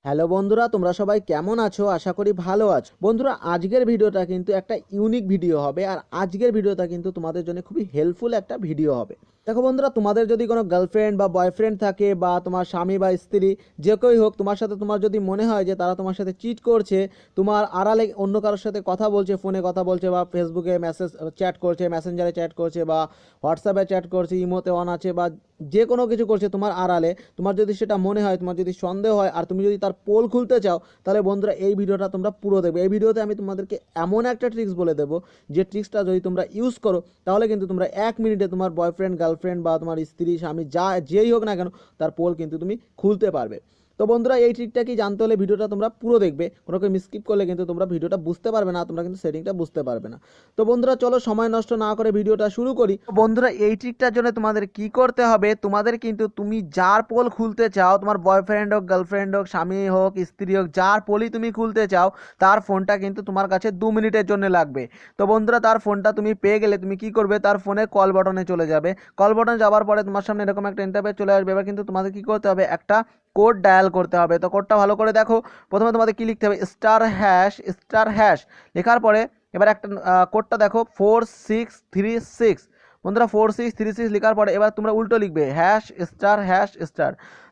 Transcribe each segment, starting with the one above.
Hello বন্ধুরা, তোমরা সবাই কেমন আছো? আশা করি ভালো আছো। বন্ধুরা, আজকের ভিডিওটা কিন্তু একটা ইউনিক ভিডিও হবে, আর আজকের ভিডিওটা কিন্তু তোমাদের জন্য খুবই হেল্পফুল একটা ভিডিও হবে। দেখো বন্ধুরা, তোমাদের যদি কোনো গার্লফ্রেন্ড বা বয়ফ্রেন্ড থাকে, বা তোমার স্বামী বা স্ত্রী, যে কেউই হোক, তোমার সাথে তোমার যদি মনে হয় যে তারা তোমার সাথে চিট করছে, তোমার আড়ালে অন্য কারোর সাথে কথা বলছে, ফোনে কথা বলছে, বা ফেসবুকে মেসেজ চ্যাট করছে, মেসেঞ্জারে চ্যাট করছে, বা হোয়াটসঅ্যাপে চ্যাট করছে, ইমোতে অন আছে, বা যে কোনো কিছু করছে তোমার আড়ালে, তোমার যদি সেটা মনে হয়, তোমার যদি সন্দেহ হয়, আর তুমি যদি তার পোল খুলতে চাও, তাহলে বন্ধুরা এই ভিডিওটা তোমরা পুরো দেখবে। এই ভিডিওতে আমি তোমাদেরকে এমন একটা ট্রিক্স বলে দেবো, যে ট্রিক্সটা যদি তোমরা ইউজ করো, তাহলে কিন্তু তোমরা 1 মিনিটে তোমার বয়ফ্রেন্ড, গার্লফ্রেন্ড, বা তোমার স্ত্রী, স্বামী, যা যেই হোক না কেন, তার পোল কিন্তু তুমি খুলতে পারবে। তো বন্ধুরা, এই ট্রিকটা কি জানতে হলে ভিডিওটা তোমরা পুরো দেখবে। কোনো কেউ মিসকিপ করলে কিন্তু তোমরা ভিডিওটা বুঝতে পারবে না, তোমরা কিন্তু সেটিংটা বুঝতে পারবে না। তো বন্ধুরা, চলো সময় নষ্ট না করে ভিডিওটা শুরু করি। বন্ধুরা, এই ট্রিকটার জন্য তোমাদের কি করতে হবে, তোমাদের কিন্তু তুমি যার পোল খুলতে চাও, তোমার বয়ফ্রেন্ড হোক, গার্লফ্রেন্ড হোক, স্বামী হোক, স্ত্রী হোক, যার পোলই তুমি খুলতে চাও, তার ফোনটা কিন্তু তোমার কাছে 2 মিনিটের জন্য লাগবে। তো বন্ধুরা, তার ফোনটা তুমি পেয়ে গেলে তুমি কি করবে, তার ফোনে কল বাটনে চলে যাবে। কল বাটনে যাওয়ার পরে তোমার সামনে এরকম একটা ইন্টারফেস চলে আসবে। এবার কিন্তু তোমাদের কি করতে হবে, একটা কোড ডায়াল করতে হবে। তো কোডটা ভালো করে দেখো। প্রথমে তোমাদের কি লিখতে হবে, *#*#। লেখার পরে এবার একটা কোডটা দেখো, 4636। বন্ধুরা, 4636 লেখার পরে এবার তোমরা উল্টো লিখবে ###।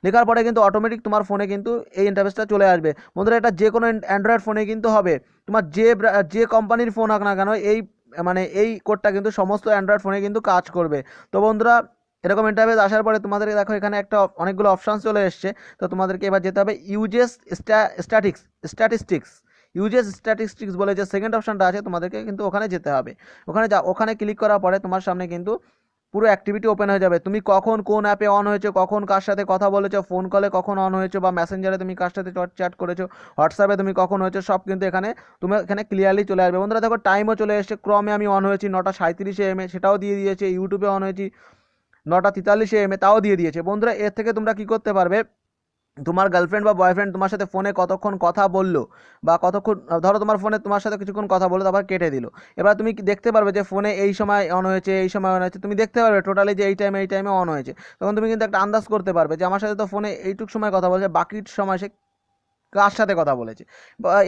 লেখার পরে কিন্তু অটোমেটিক তোমার ফোনে কিন্তু এই ইন্টারফেসটা চলে আসবে। বন্ধুরা, এটা যে কোনো অ্যান্ড্রয়েড ফোনে কিন্তু হবে। তোমার যে কোম্পানির ফোন হোক না কেন, এই এই কোডটা কিন্তু সমস্ত অ্যান্ড্রয়েড ফোনে কিন্তু কাজ করবে। তো বন্ধুরা, এরকম ইন্টারফেস আসার পরে তোমাদের দেখো এখানে একটা অনেকগুলো অপশান চলে এসছে। তো তোমাদেরকে এবার যেতে হবে স্ট্যাটিস্টিক্স। স্ট্যাটিস্টিক্স বলে যে সেকেন্ড অপশানটা আছে, তোমাদেরকে কিন্তু ওখানে যেতে হবে। ওখানে ক্লিক করার পরে তোমার সামনে কিন্তু পুরো অ্যাক্টিভিটি ওপেন হয়ে যাবে। তুমি কখন কোন অ্যাপে অন হয়েছো, কখন কার সাথে কথা বলেছো, ফোন কলে কখন অন হয়েছো, বা মেসেঞ্জারে তুমি কার সাথে চ্যাট করেছো, হোয়াটসঅ্যাপে তুমি কখন হয়েছো, সব কিন্তু এখানে তুমি এখানে ক্লিয়ারলি চলে আসবে। বন্ধুরা দেখো, টাইমও চলে এসেছে। ক্রমে আমি অন হয়েছি 9:37 AM, সেটাও দিয়ে দিয়েছে। ইউটিউবে অন হয়েছি 9:43 AM, তাও দিয়ে দিয়েছে। বন্ধুরা, এর থেকে তোমরা কি করতে পারবে, তোমার গার্লফ্রেন্ড বা বয়ফ্রেন্ড তোমার সাথে ফোনে কতক্ষণ কথা বললো, বা কতক্ষণ, ধরো তোমার ফোনে তোমার সাথে কিছুক্ষণ কথা বললো, তারপর কেটে দিল। এবার তুমি দেখতে পারবে যে ফোনে এই সময় অন হয়েছে, এই সময় অন হয়েছে। তুমি দেখতে পারবে টোটালি যে এই টাইমে অন হয়েছে। তখন তুমি কিন্তু একটা আন্দাজ করতে পারবে যে আমার সাথে তো ফোনে এইটুক সময় কথা বলছে, বাকি সময় সে কার সাথে কথা বলেছে।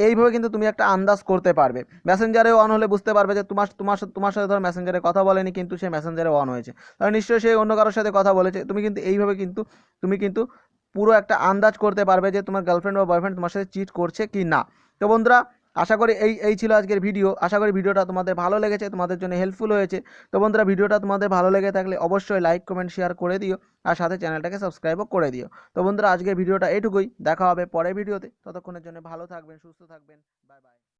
এইভাবে কিন্তু তুমি একটা আন্দাজ করতে পারবে। মেসেঞ্জারে অন হলে বুঝতে পারবে যে তোমার সাথে ধর মেসেঞ্জারে কথা বলেনি, কিন্তু সে মেসেঞ্জারে অন হয়েছে, তাহলে নিশ্চয়ই সে অন্য কারোর সাথে কথা বলেছে। তুমি কিন্তু এইভাবে কিন্তু তুমি পুরো একটা আন্দাজ করতে পারবে যে তোমার গার্লফ্রেন্ড বা বয়ফ্রেন্ড তোমার সাথে চিট করছে কি না। তো বন্ধুরা, আশা করি এই ছিল আজকের ভিডিও। আশা করি ভিডিওটা তোমাদের ভালো লেগেছে, তোমাদের জন্য হেল্পফুল হয়েছে। তো বন্ধুরা, ভিডিওটা তোমাদের ভালো লেগে থাকলে অবশ্যই লাইক, কমেন্ট, শেয়ার করে দিও, আর সাথে চ্যানেলটাকে সাবস্ক্রাইবও করে দিও। তো বন্ধুরা, আজকের ভিডিওটা এইটুকুই। দেখা হবে পরের ভিডিওতে। ততক্ষণের জন্য ভালো থাকবেন, সুস্থ থাকবেন। Bye bye.